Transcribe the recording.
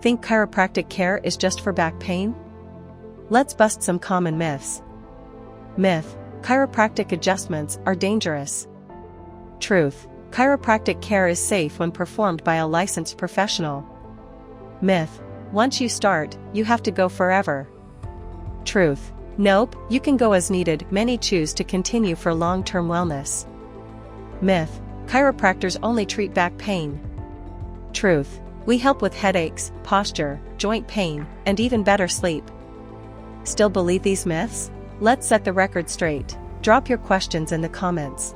Think chiropractic care is just for back pain? Let's bust some common myths. Myth: chiropractic adjustments are dangerous. Truth: chiropractic care is safe when performed by a licensed professional. Myth: once you start, you have to go forever. Truth: nope, you can go as needed. Many choose to continue for long-term wellness. Myth: chiropractors only treat back pain. Truth: we help with headaches, posture, joint pain, and even better sleep. Still believe these myths? Let's set the record straight. Drop your questions in the comments.